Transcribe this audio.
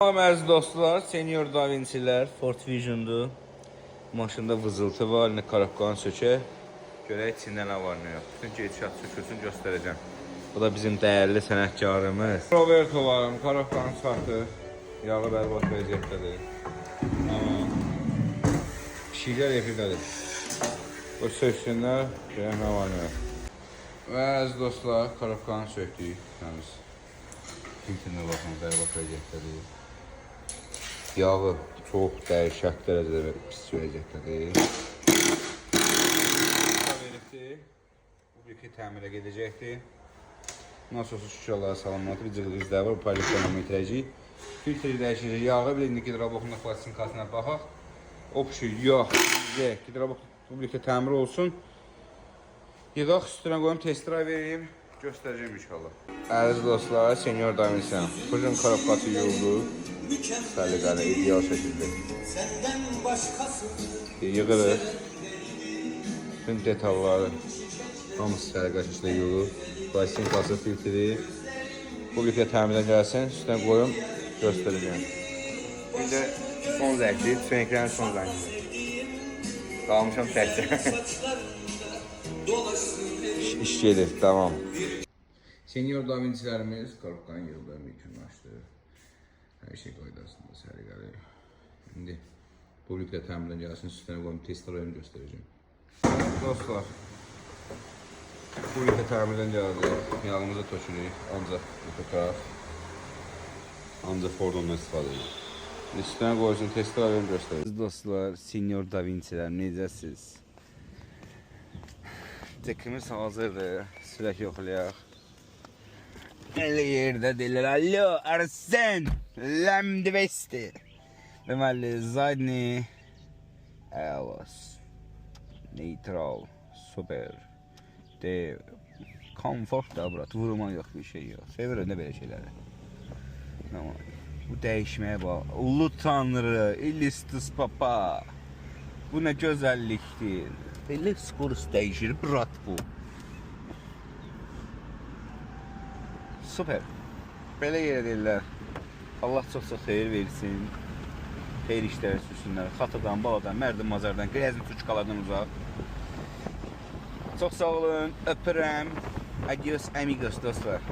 Salam əziz dostlar, Senior Da Vinci'lər, Ford Vision'dur. Maşında vızıltı var, ne karabkanı sökək. Görək içində nə var, nə yox. Bütün gedişat sökülsün göstərəcəm. Bu da bizim dəyərli sənətkarımız. Roberto varım, karabkanı çıxartır. Yağı bərbad vəziyyətdədir. Pişiklər efirdədir. O söksünlər, görək nə var, nə yox. Və əziz dostlar, karabkanı söktük. Təmiz. Filtrinə baxın, bərbad vəziyyətdədir. Yağı çox dəhşət dərəcədə pis vəziyyətdədir. Bu bir təmirə gedəcəkdir. Nasıl olsa şüşələrə salınmalıdır. Bir cığır izləri var, bu paylaşımı itirəcəyik. Filtri dəyişəcək yağı, bir indi gidrablokun klassifikasına baxaq. Opşu, yağ, gidrablok bu bir təmir olsun. Yedaq üstünə qoyum, test drive vereyim, göstərəcəm inşallah. Əziz dostlar, Senior Da Vinci. Bugün karabkası yoldu. Səliqəli, ideal şəkildə. Yığırıq. Bütün detalları hamısı səliqəli şəkildə yığılır. Plastinkası, filtri. Bu bir təmirdən gəlsin, üstünə qoyum, göstərəcəm. Bir də son zəkli, tüfənglərin son zəkli. Qalmışam təkcə. İş gedir, tamam. Senior Da Vinci'lərimiz karabkanın yığıldığını yekunlaşdı. Hər şey qaydasında, səliqəli. İndi publiklə təmirdən gəlsin, üstünə qoyum, test rayonu göstərəcəm. Dostlar, publiklə təmirdən gəldi. Yağımıza tökürük, ancaq ipotaq, ancaq Fordondan istifadə edirik. Üstünə qoysun, test rayonu göstərəcəm. Dostlar, Senior Da Vinci'lər, necəsiz? Cekimiz hazırdır, sürək yoxlayaq. Elə yerdə deyirlər, alo, Arsen, Lamdvesti. Deməli, zadni, əvaz, neutral, super, dev, komfort da, burat, vurma yox, bir şey yox. Sevirəm də belə şeyləri. Bu dəyişməyə bax, ulu tanrı, illistus papa. Bu nə gözəllikdir. Belə skorus dəyişir, burat bu. Süper. Belə yerə deyirlər. Allah çox-çox xeyir versin. Xeyir işləri sürsünlər. Xatadan, baladan, mərdən, mazardan, qrəzin tuçkalardan uzaq. Çox sağ olun. Öpürəm. Adios amigos dostlar.